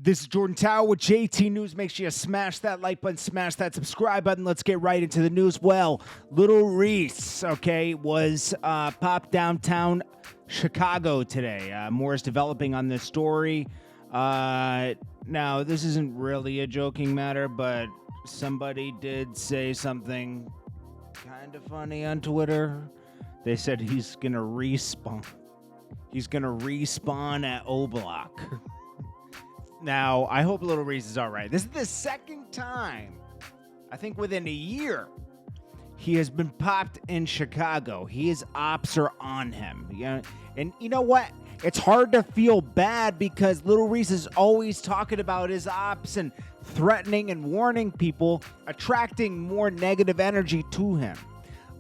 This is Jordan Tower with JT News. Make sure you smash that like button, smash that subscribe button. Let's get right into the news. Well, Lil Reese, was popped downtown Chicago today. More is developing on this story. Now, this isn't really a joking matter, but somebody did say something kind of funny on Twitter. They said he's going to respawn. He's going to respawn at O-Block. Now, I hope Lil Reese is all right. This is the second time, I think within a year, he has been popped in Chicago. His ops are on him. And you know what? It's hard to feel bad because Lil Reese is always talking about his ops and threatening and warning people, attracting more negative energy to him.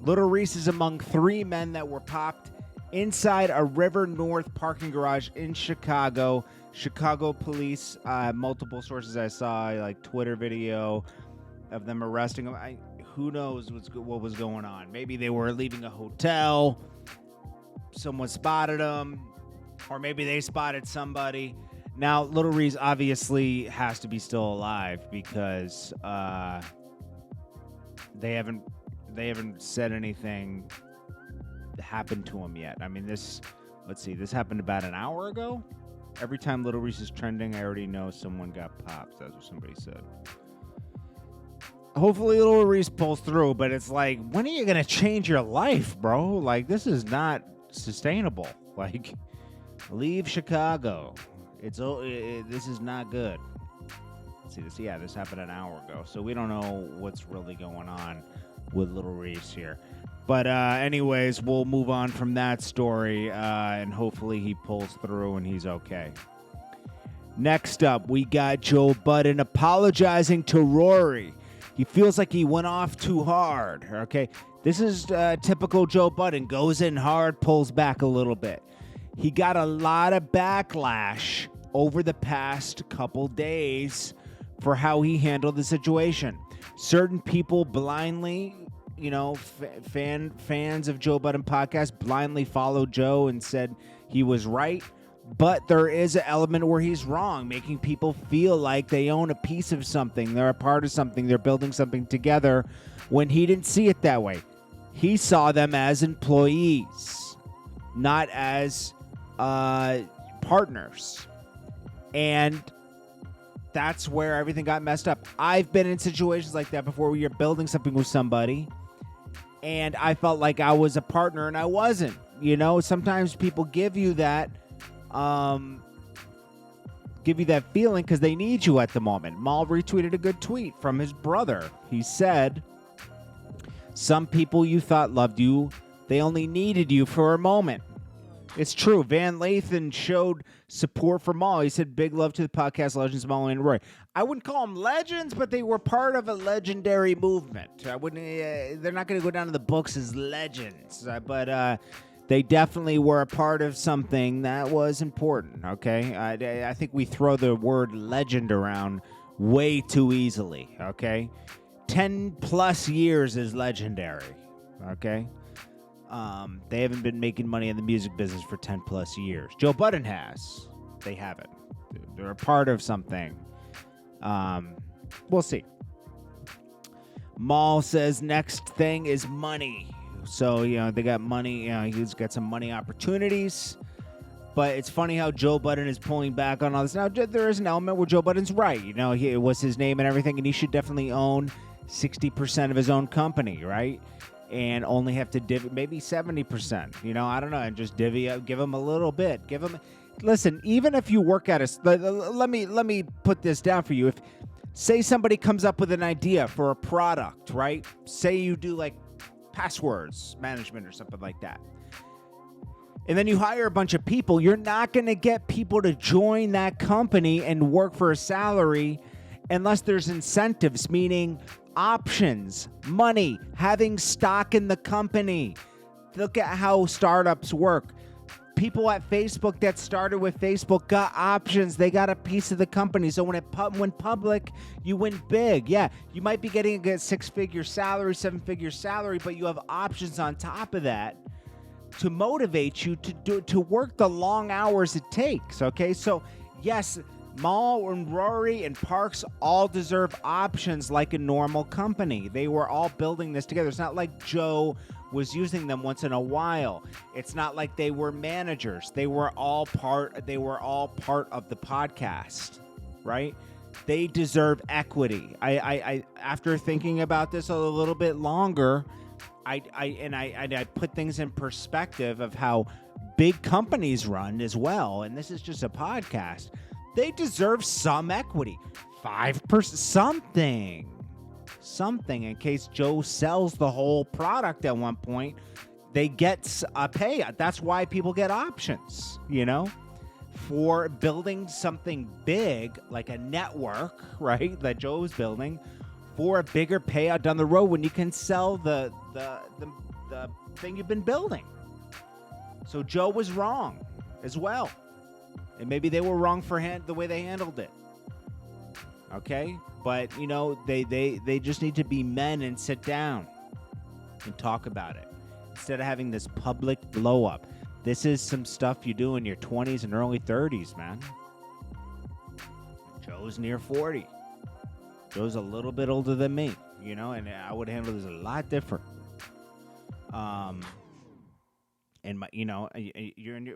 Lil Reese is among 3 men that were popped inside a River North parking garage in Chicago. Chicago police, multiple sources I saw, like Twitter video of them arresting him. Who knows what was going on? Maybe they were leaving a hotel. Someone spotted them. Or maybe they spotted somebody. Now, Lil Reese obviously has to be still alive because they haven't said anything happened to him yet. I mean, this happened about an hour ago. Every time Lil Reese is trending, I already know someone got popped. That's what somebody said. Hopefully Lil Reese pulls through, but it's like, when are you going to change your life, bro? Like, this is not sustainable. Like, leave Chicago. This is not good. Let's see this. Yeah, this happened an hour ago. So we don't know what's really going on with Lil Reese here. But anyways, we'll move on from that story, and hopefully he pulls through and he's okay. Next up, we got Joe Budden apologizing to Rory. He feels like he went off too hard, okay? This is typical Joe Budden. Goes in hard, pulls back a little bit. He got a lot of backlash over the past couple days for how he handled the situation. Certain people blindly, fans of Joe Budden podcast blindly followed Joe and said he was right. But there is an element where he's wrong, making people feel like they own a piece of something. They're a part of something. They're building something together when he didn't see it that way. He saw them as employees, not as partners. And that's where everything got messed up. I've been in situations like that before where you're building something with somebody and I felt like I was a partner and I wasn't. Sometimes people give you that feeling because they need you at the moment. Maul retweeted a good tweet from his brother. He said, some people you thought loved you, they only needed you for a moment. It's true. Van Lathan showed support for Maul. He said, big love to the podcast legends, Maul and Rory. I wouldn't call them legends, but they were part of a legendary movement. I wouldn't. They're not going to go down to the books as legends, but they definitely were a part of something that was important, okay? I think we throw the word legend around way too easily, okay? 10-plus years is legendary, okay? They haven't been making money in the music business for 10-plus years. Joe Budden has. They haven't. They're a part of something. We'll see. Maul says next thing is money. So, they got money. He's got some money opportunities. But it's funny how Joe Budden is pulling back on all this. Now, there is an element where Joe Budden's right. It was his name and everything, and he should definitely own 60% of his own company, right? And only have to maybe 70%. I don't know, and just divvy up, give him a little bit. Listen, even if you work at let me put this down for you. If, say somebody comes up with an idea for a product, right? Say you do like passwords management or something like that. And then you hire a bunch of people, you're not going to get people to join that company and work for a salary unless there's incentives, meaning options, money, having stock in the company. Look at how startups work. People at Facebook that started with Facebook got options. They got a piece of the company. So when it went public, you went big. Yeah, you might be getting a 6-figure salary, 7-figure salary, but you have options on top of that to motivate you to work the long hours it takes. Okay, so yes, Mal and Rory and Parks all deserve options like a normal company. They were all building this together. It's not like Joe was using them once in a while. It's not like they were managers. They were all part of the podcast, right? They deserve equity. I after thinking about this a little bit longer, I put things in perspective of how big companies run as well, and this is just a podcast. They deserve some equity, 5%, something in case Joe sells the whole product at one point. They get a payout. That's why people get options, for building something big like a network, right? That Joe's building for a bigger payout down the road when you can sell the thing you've been building. So Joe was wrong as well. And maybe they were wrong for the way they handled it. Okay? But, they just need to be men and sit down and talk about it instead of having this public blow up. This is some stuff you do in your 20s and early 30s, man. Joe's near 40. Joe's a little bit older than me, and I would handle this a lot different. And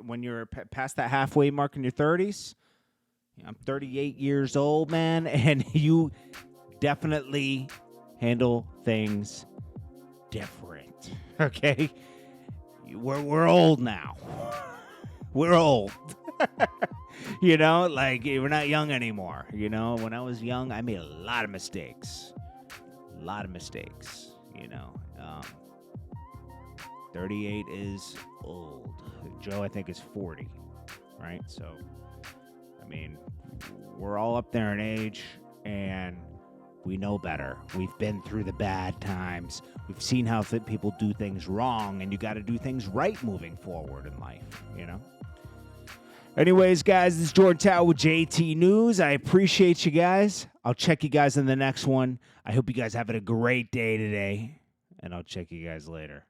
when you're past that halfway mark in your 30s, I'm 38 years old, man, and you definitely handle things different. Okay, we're old now. We're old. We're not young anymore. When I was young, I made a lot of mistakes. 38 is old. Joe, I think, is 40, right? So, we're all up there in age, and we know better. We've been through the bad times. We've seen how people do things wrong, and you got to do things right moving forward in life, Anyways, guys, this is JordanTower with JT News. I appreciate you guys. I'll check you guys in the next one. I hope you guys having a great day today, and I'll check you guys later.